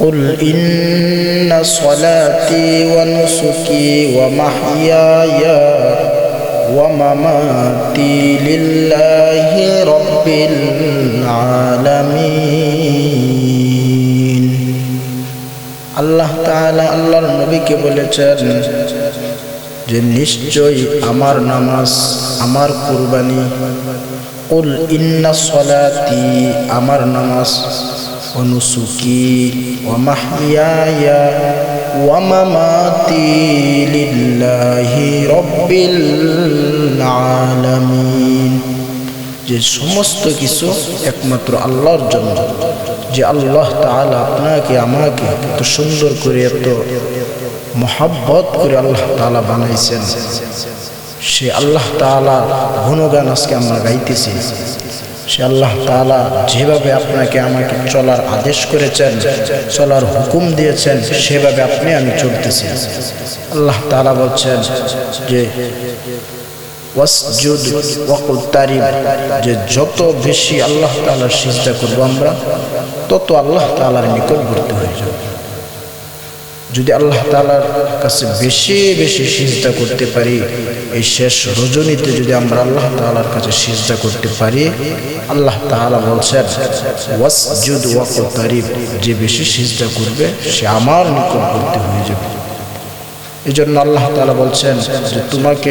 قل إن صلاتي ونسكي ومحياي ومماتي لله رب العالمين। আল্লাহ তাআলা আল্লাহর নবীকে বলেছেন যে নিশ্চয়ই আমার নামাজ, আমার কুরবানি, কুল ইন্না সলাতি আমার নামাজ, ওয়া নুসুকি ওয়া মাহইয়ায়া ওয়া মামাতি লিল্লাহি রাব্বিল আলামিন, যে সমস্ত কিছু একমাত্র আল্লাহর জন্য, যে আল্লাহ তাআলা আপনাকে আমাকে এত সুন্দর করে এত মহব্বত করে আল্লাহ তাআলা বানাইছেন, সে আল্লাহ তাআলার গুণগান আজকে আমরা গাইতেছি। সে আল্লাহ তাআলা যেভাবে আপনাকে আমাকে চলার আদেশ করেছেন, চলার হুকুম দিয়েছেন, সেভাবে আপনি আমি চলতেছি। আল্লাহ তাআলা বলছেন যে ওয়াসজুদ ওয়াকতারিব, যে যত বেশি আল্লাহ তাআলার সিজদা করব আমরা, তত আল্লাহ তাআলার নিকটবর্তী হয়ে যাব। যদি আল্লাহ তাআলার কাছে বেশি বেশি সিজদা করতে পারি, এই শেষ রজনীতে যদি আমরা আল্লাহ তাআলার কাছে সিজদা করতে পারি, আল্লাহ তাআলা বলছেন ওয়াসজুদ ওয়াকতারিব, যে বেশি সিজদা করবে সে আমার নিকটবর্তী হয়ে যাবে। এই জন্য আল্লাহ তাআলা বলছেন যে তোমাকে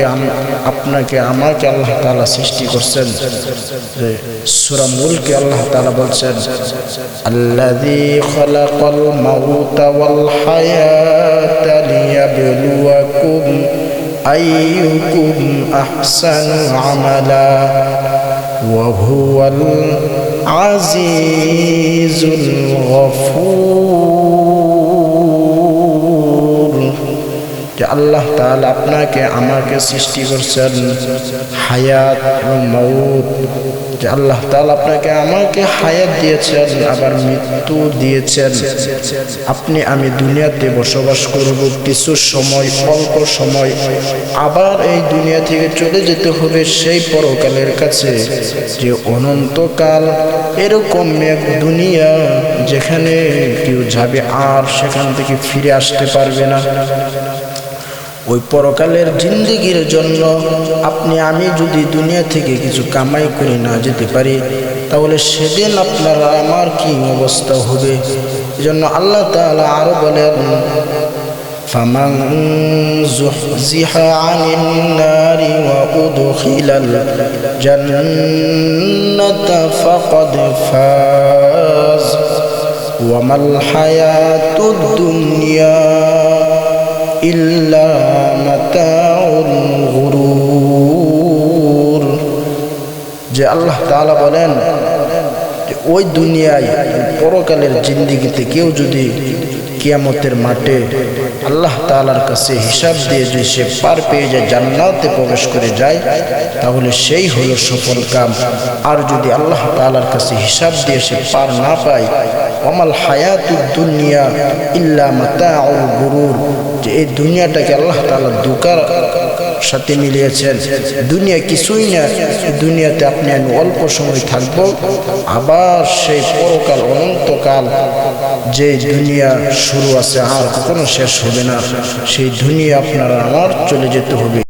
আপনাকে আমাকে আল্লাহ তাআলা সৃষ্টি করছেন। সূরা মুলকে আল্লাহ তাআলা বলছেন আল্লাযী খালাকাল মাউতা ওয়াল হায়াতা লিয়াবলুয়াকুম আইয়ুকুম আহসানু আমালা ওয়া হুয়াল আজিজুল গফুর। আল্লাহ তাআলা আপনাকে আমাকে সৃষ্টি করছেন হায়াত এবং মউত, যে আল্লাহ তাআলা আপনাকে আমাকে হায়াত দিয়েছেন, আবার মৃত্যু দিয়েছেন। আপনি আমি দুনিয়াতে বসবাস করব কিছু সময়, অল্প সময়, আবার এই দুনিয়া থেকে চলে যেতে হবে সেই পরকালের কাছে, যে অনন্তকাল। এরকম এক দুনিয়া যেখানে কেউ যাবে আর সেখান থেকে ফিরে আসতে পারবে না। ওই পরকালের জিন্দেগির জন্য আপনি আমি যদি দুনিয়া থেকে কিছু কামাই করে না যেতে পারি, তাহলে সেদিন আপনার আমার কি অবস্থা হবে। এজন্য আল্লাহ তাআলা আরো বলেন ফামান যুহজিহা আনিন নারি ওয়া উদখিলাল জান্নাতা ফাকাদ ফাজ ওয়া মাল হায়াতুদ দুনিয়া ইল্লা মাতাউল গুরুর। যে আল্লাহ তাআলা বলেন যে ওই দুনিয়ায় পরকালের জিন্দেগিতে কেউ যদি কিয়ামতের মাঠে আল্লাহ তাআলার কাছে হিসাব দিয়ে যদি সে পার পেয়ে যায়, জান্নাতে প্রবেশ করে যায়, তাহলে সেই হলো সফল কাম। আর যদি আল্লাহ তাআলার কাছে হিসাব দিয়ে সে পার না পায়, ওয়ামাল হায়াতুদ দুনিয়া ইল্লা মাতাউল গুরুর, যে এই দুনিয়াটাকে আল্লাহ তাআলা ধোঁকার সাথে মিলিয়েছেন। দুনিয়া কিছুই না, দুনিয়াতে আপনি আমি অল্প সময় থাকব, আবার সেই পরকাল অনন্তকাল যে দুনিয়া শুরু আছে আর কখনো শেষ হবে না, সেই দুনিয়া আপনার আমার চলে যেতে হবে।